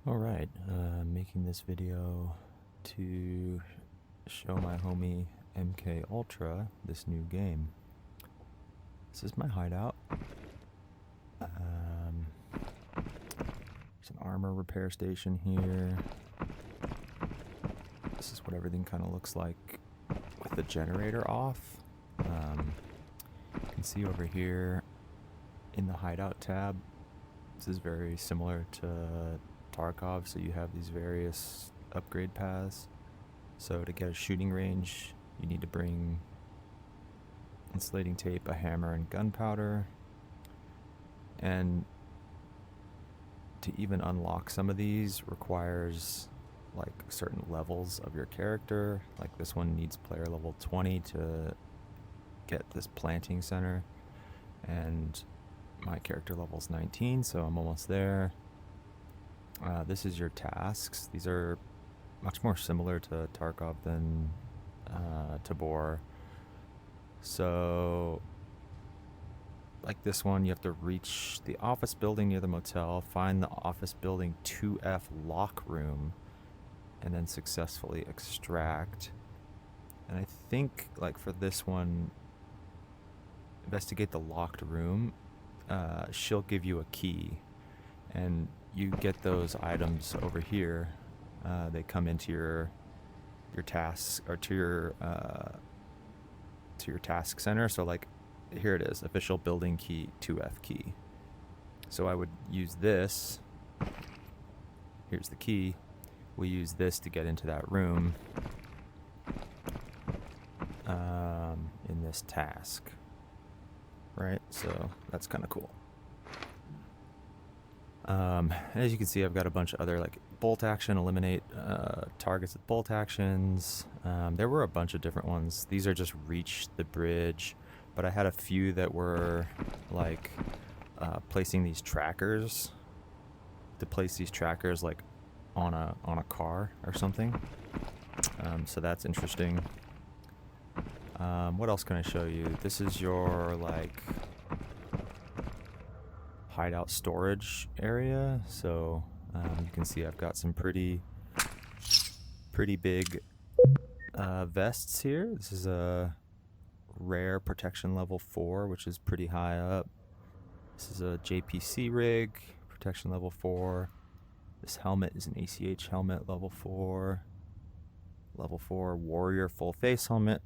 Alright, making this video to show my homie MK Ultra this new game. This is my hideout. There's an armor repair station here. This is what everything kind of looks like with the generator off. You can see over here in the hideout tab, this is very similar to Tarkov, so you have these various upgrade paths. So to get a shooting range, you need to bring insulating tape, a hammer, and gunpowder. And to even unlock some of these requires like certain levels of your character. Like this one needs player level 20 to get this planting center, and my character level is 19, so I'm almost there. This is your tasks. These are much more similar to Tarkov than Tabor. So, like this one, you have to reach the office building near the motel, find the office building 2F lock room, and then successfully extract. And I think, like for this one, investigate the locked room. She'll give you a key, and you get those items over here. They come into your tasks, or to your task center. So like here it is, official building key, 2F key. So I would use this. Here's the key. We use this to get into that room in this task, right? So that's kind of cool. As you can see, I've got a bunch of other like bolt action, eliminate targets with bolt actions. There were a bunch of different ones. These are just reach the bridge, but I had a few that were like placing these trackers, to place these trackers like on a car or something. So that's interesting. What else can I show you? This is your like hideout storage area. So you can see I've got some pretty big vests here. This is a rare protection level 4, which is pretty high up. This is a JPC rig, protection level 4. This helmet is an ACH helmet, level 4. Level 4 warrior full face helmet.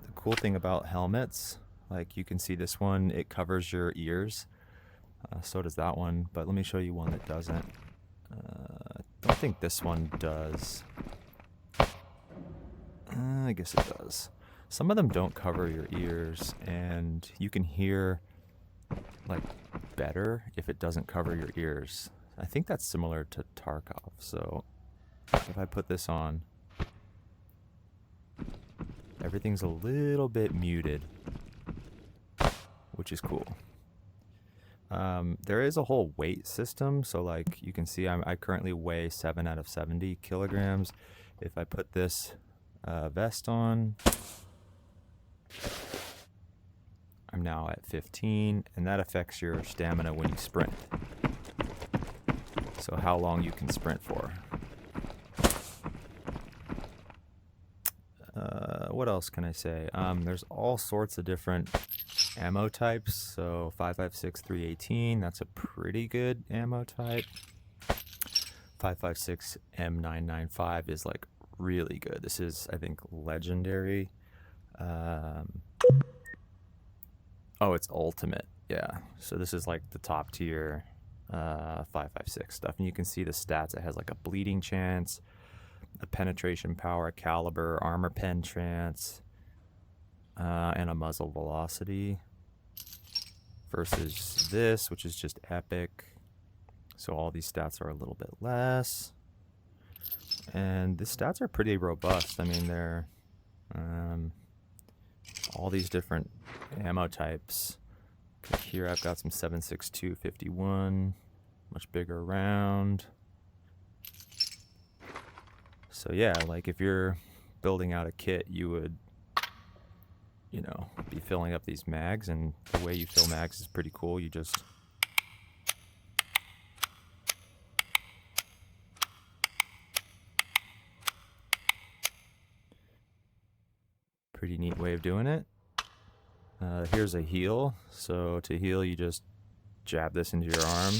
The cool thing about helmets, like you can see this one, it covers your ears. So does that one, but let me show you one that doesn't. I don't think this one does. I guess it does. Some of them don't cover your ears, and you can hear like better if it doesn't cover your ears. I think that's similar to Tarkov. So if I put this on, everything's a little bit muted, which is cool. There is a whole weight system, so like you can see I currently weigh 7 out of 70 kilograms. If I put this vest on, I'm now at 15, and that affects your stamina when you sprint. So how long you can sprint for. What else can I say? There's all sorts of different ammo types. So 5.56 318, that's a pretty good ammo type. 5.56 M995 is like really good. This is, I think, legendary. Oh, it's ultimate. Yeah. So this is like the top tier 5.56 stuff, and you can see the stats. It has like a bleeding chance, a penetration power, a caliber, armor pen chance, and a muzzle velocity, versus this, which is just epic. So all these stats are a little bit less, and the stats are pretty robust. I mean, they're all these different ammo types. Here I've got some 7.62 51, much bigger round. So yeah, like if you're building out a kit, you would, you know, be filling up these mags, and the way you fill mags is pretty cool. You just Pretty neat way of doing it. Here's a heal. So to heal, you just jab this into your arm.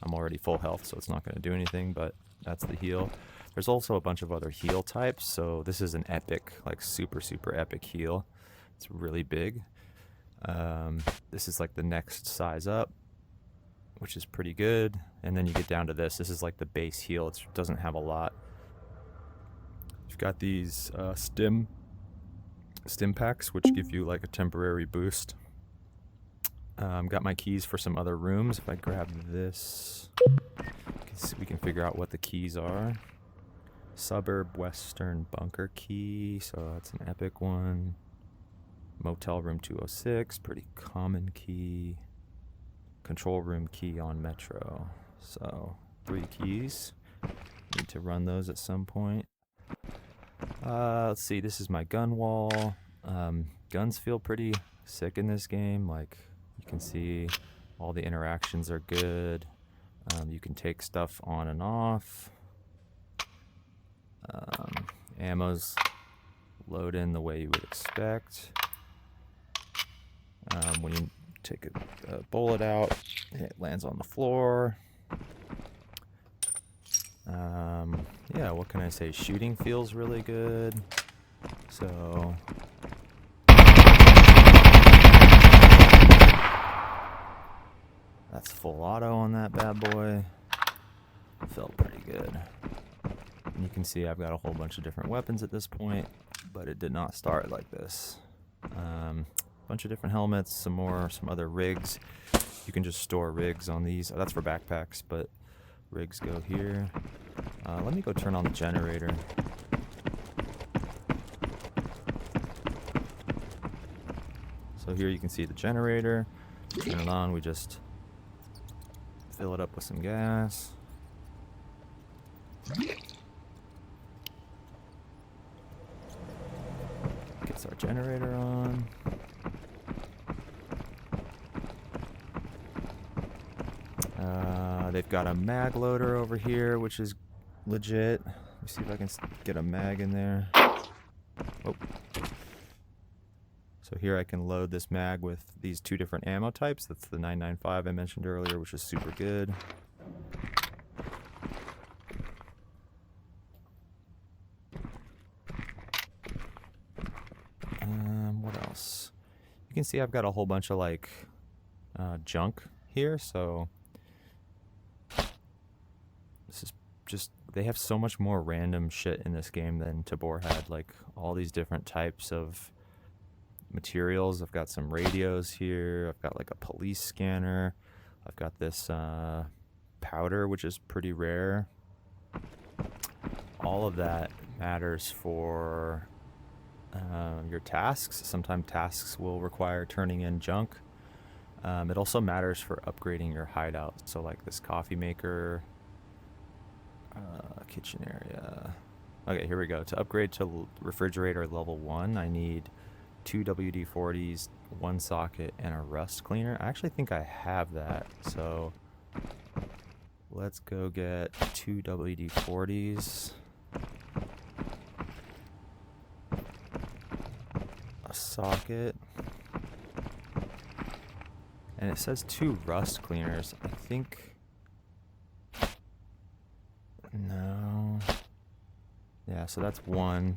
I'm already full health, so it's not going to do anything, but that's the heal. There's also a bunch of other heal types. So this is an epic, like super, super epic heal. It's really big. This is like the next size up, which is pretty good. And then you get down to this. This is like the base heal. It doesn't have a lot. You've got these stim packs, which give you like a temporary boost. Got my keys for some other rooms. If I grab this, we can figure out what the keys are. Suburb Western Bunker key, so that's an epic one. Motel room 206, pretty common key. Control room key on Metro. So 3 keys. Need to run those at some point. Let's see, this is my gun wall. Guns feel pretty sick in this game. Like, you can see all the interactions are good. You can take stuff on and off. Ammo's load in the way you would expect. When you take a bullet out, it lands on the floor. Yeah, what can I say? Shooting feels really good. So that's full auto on that bad boy. Felt pretty good. And you can see I've got a whole bunch of different weapons at this point, but it did not start like this. Bunch of different helmets, some other rigs. You can just store rigs on these. Oh, that's for backpacks, but rigs go here. Let me go turn on the generator. So here you can see the generator. Turn it on, we just fill it up with some gas. Gets our generator on. They've got a mag loader over here, which is legit. Let me see if I can get a mag in there. Oh. So here I can load this mag with these 2 different ammo types. That's the 995 I mentioned earlier, which is super good. What else? You can see I've got a whole bunch of like junk here, so this is just, they have so much more random shit in this game than Tabor had, like all these different types of materials. I've got some radios here, I've got like a police scanner, I've got this powder, which is pretty rare. All of that matters for your tasks. Sometimes tasks will require turning in junk. It also matters for upgrading your hideout. So like this coffee maker, kitchen area. Okay, here we go. To upgrade to refrigerator level 1, I need 2 WD-40s, 1 socket, and a rust cleaner. I actually think I have that, so let's go get 2 WD-40s, a socket, and it says 2 rust cleaners. I think, no, yeah, so that's 1.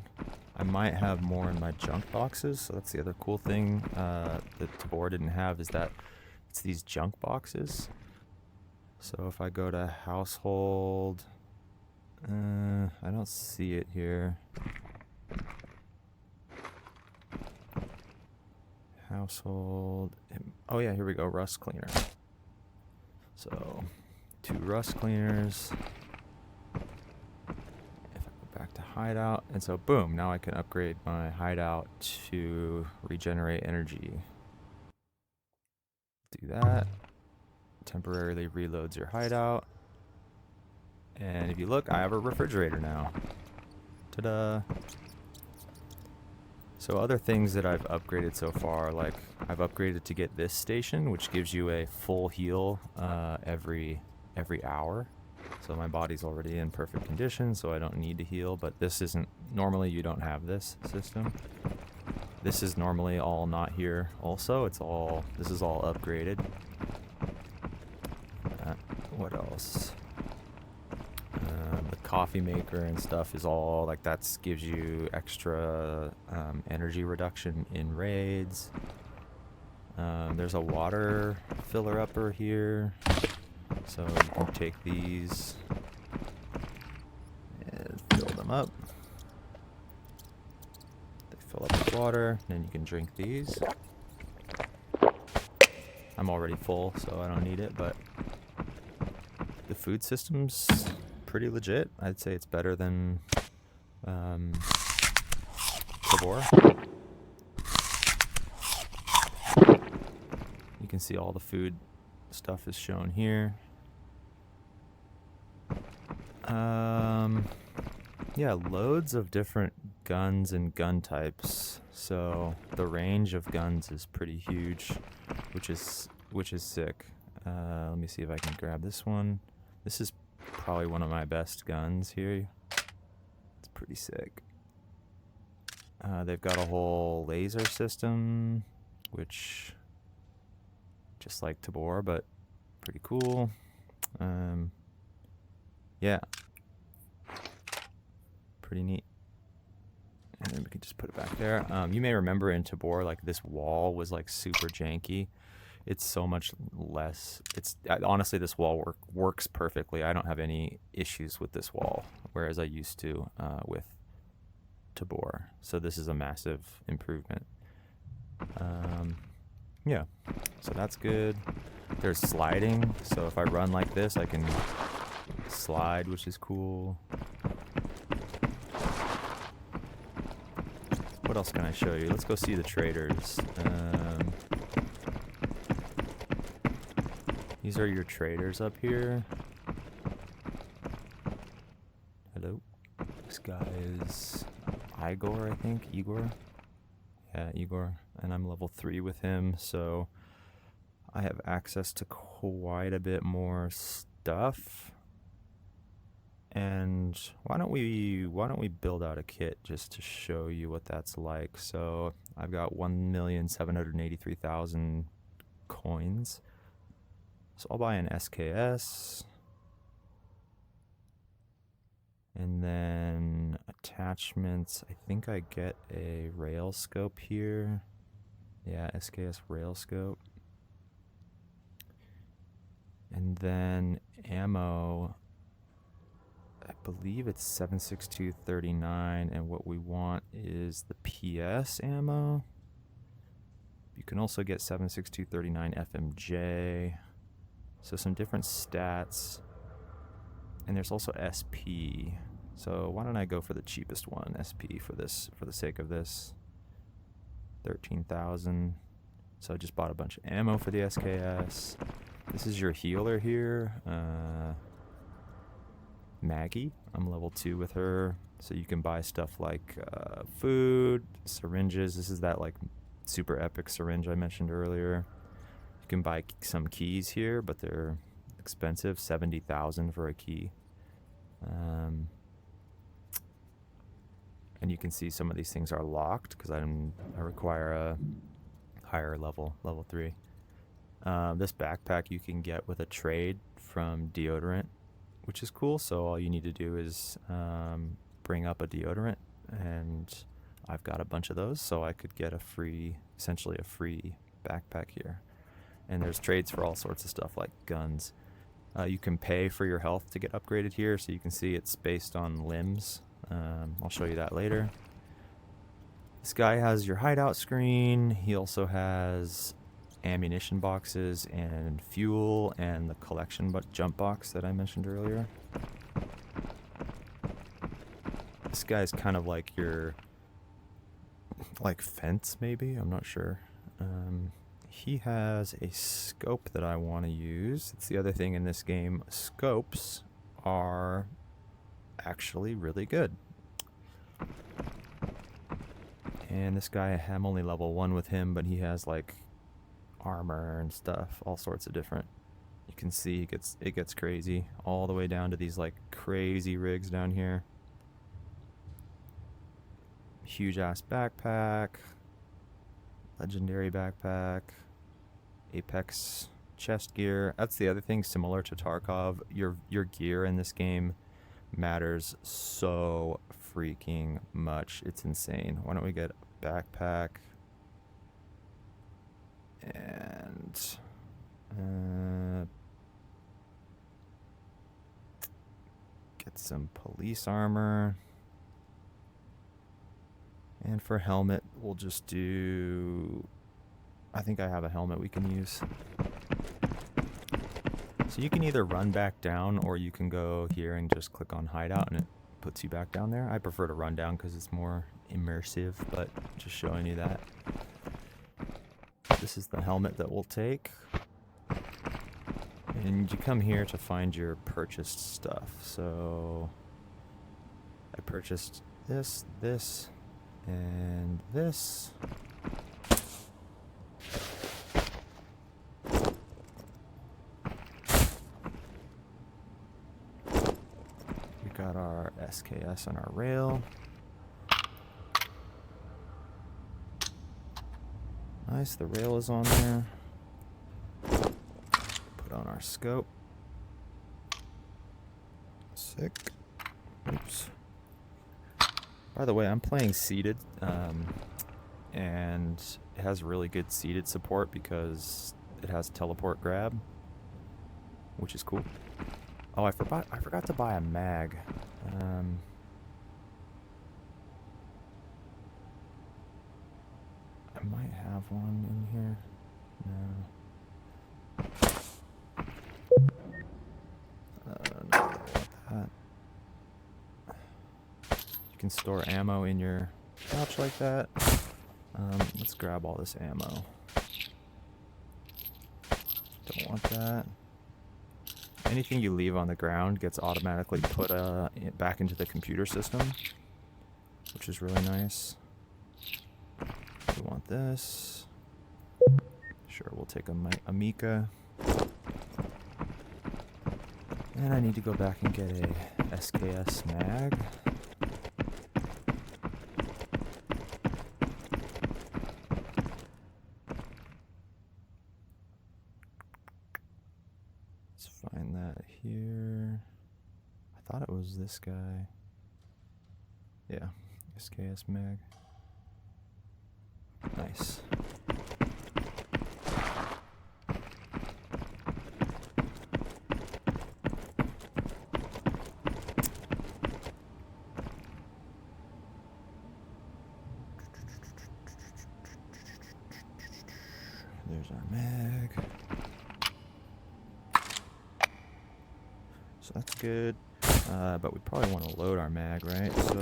I might have more in my junk boxes, so that's the other cool thing that Tabor didn't have, is that it's these junk boxes. So if I go to household, I don't see it here. Household, oh yeah, here we go, rust cleaner. So 2 rust cleaners. Back to hideout, and so boom, now I can upgrade my hideout to regenerate energy. Do that. Temporarily reloads your hideout, and if you look, I have a refrigerator now. Ta-da! So other things that I've upgraded so far, like I've upgraded to get this station, which gives you a full heal every hour. So my body's already in perfect condition, so I don't need to heal, but this isn't, normally you don't have this system. This is normally all not here also, this is all upgraded. What else? The coffee maker and stuff is all, like, that gives you extra energy reduction in raids. There's a water filler upper here, so you can take these and fill them up. They fill up with water, and then you can drink these. I'm already full, so I don't need it, but the food system's pretty legit. I'd say it's better than Tabor. You can see all the food stuff is shown here. Yeah, loads of different guns and gun types. So the range of guns is pretty huge, which is sick. Let me see if I can grab this one. This is probably one of my best guns here. It's pretty sick. They've got a whole laser system, which just like Tabor, but pretty cool. Yeah, pretty neat. And then we can just put it back there. You may remember in Tabor, like, this wall was like super janky. It's so much less. Honestly, this wall works perfectly. I don't have any issues with this wall, whereas I used to with Tabor. So this is a massive improvement. Yeah, so that's good. There's sliding, so if I run like this, I can slide, which is cool. What else can I show you? Let's go see the traders. These are your traders up here. Hello. This guy is Igor, I think. Igor? Yeah, Igor. And I'm level 3 with him, so I have access to quite a bit more stuff. And why don't we build out a kit just to show you what that's like. So I've got 1,783,000 coins. So I'll buy an SKS. And then attachments, I think I get a rail scope here. Yeah, SKS rail scope. And then ammo, I believe it's 7.6239, and what we want is the PS ammo. You can also get 7.6239 FMJ. So some different stats. And there's also SP. So why don't I go for the cheapest one, SP, for the sake of this. 13,000. So I just bought a bunch of ammo for the SKS. This is your healer here, Maggie. I'm level 2 with her, so you can buy stuff like food, syringes. This is that, like, super epic syringe I mentioned earlier. You can buy some keys here, but they're expensive, 70,000 for a key. And you can see some of these things are locked because I require a higher level 3. This backpack you can get with a trade from deodorant, which is cool. So all you need to do is bring up a deodorant, and I've got a bunch of those, so I could get essentially a free backpack here. And there's trades for all sorts of stuff like guns. You can pay for your health to get upgraded here, so you can see it's based on limbs. I'll show you that later. This guy has your hideout screen. He also has ammunition boxes and fuel and the collection jump box that I mentioned earlier. This guy's kind of like your fence, maybe, I'm not sure. He has a scope that I want to use. It's the other thing in this game. Scopes are actually really good. And this guy, I'm only level 1 with him, but he has like armor and stuff, all sorts of different. can see it gets crazy all the way down to these like crazy rigs down here. Huge ass backpack, legendary backpack, Apex chest gear. That's the other thing similar to Tarkov. Your gear in this game matters so freaking much. It's insane. Why don't we get a backpack and get some police armor. And for helmet, we'll just do... I think I have a helmet we can use. So you can either run back down, or you can go here and just click on Hideout, and it puts you back down there. I prefer to run down because it's more immersive, but just showing you that. This is the helmet that we'll take. And you come here to find your purchased stuff. So I purchased this, and this. We got our SKS on our rail. Nice, the rail is on there. Put on our scope. Sick. Oops. By the way, I'm playing seated, and it has really good seated support because it has teleport grab, which is cool. Oh, I forgot to buy a mag. I might have one in here. No. No, that. You can store ammo in your pouch like that. Let's grab all this ammo. Don't want that. Anything you leave on the ground gets automatically put back into the computer system, which is really nice. We want this. Sure, we'll take a Mika. And I need to go back and get a SKS mag. Let's find that here. I thought it was this guy. Yeah, SKS mag. Nice. There's our mag. So that's good. But we probably want to load our mag, right? So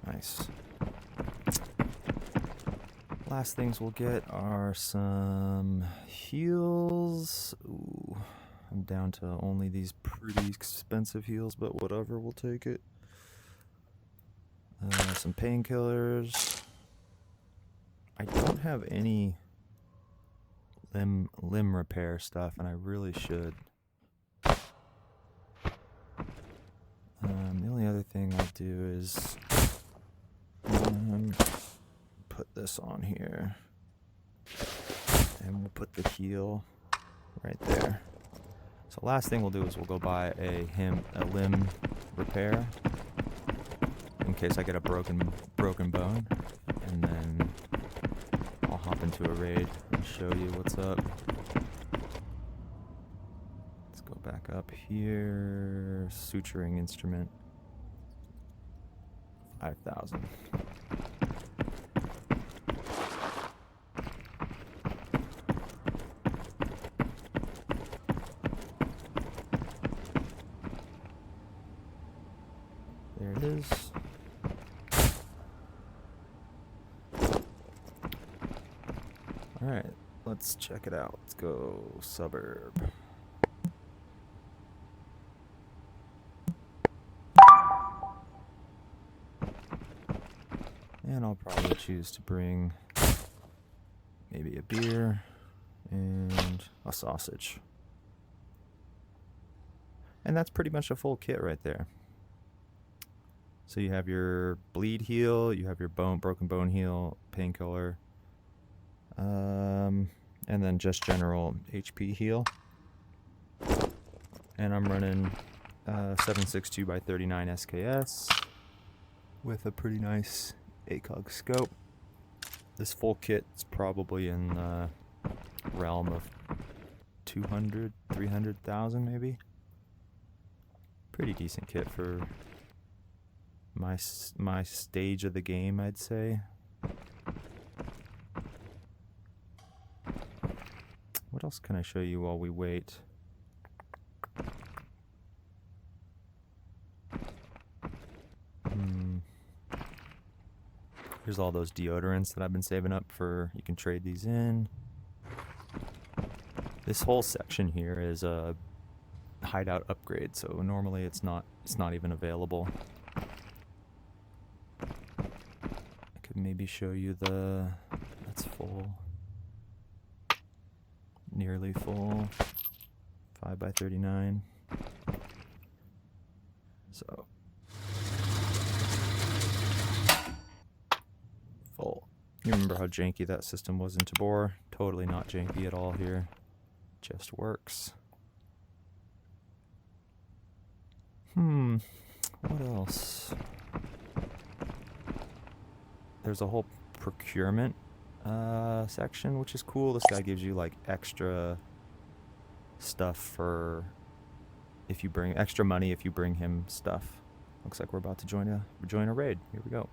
nice. Last things we'll get are some heals. Ooh, I'm down to only these pretty expensive heals, but whatever, we'll take it. Some painkillers. I don't have any limb repair stuff, and I really should. The only other thing I'll do is put this on here, and we'll put the heal right there. So last thing we'll do is we'll go buy a limb repair in case I get a broken bone, and then I'll hop into a raid and show you what's up. Let's go back up here. Suturing instrument, 5,000. There it is. Alright, let's check it out. Let's go suburb. And I'll probably choose to bring maybe a beer and a sausage. And that's pretty much a full kit right there. So you have your bleed heal, you have your broken bone heal, painkiller, and then just general HP heal. And I'm running 7.62 by 39 SKS with a pretty nice ACOG scope. This full kit's probably in the realm of 200, 300,000 maybe. Pretty decent kit for my stage of the game, I'd say. What else can I show you while we wait? Here's all those deodorants that I've been saving up for. You can trade these in. This whole section here is a hideout upgrade, so normally it's not even available. I could maybe show you that's full. Nearly full. 5 by 39. So full. You remember how janky that system was in Tabor? Totally not janky at all here. Just works. What else? There's a whole procurement section, which is cool. This guy gives you like extra stuff for if you bring extra money if you bring him stuff. Looks like we're about to join a raid. Here we go.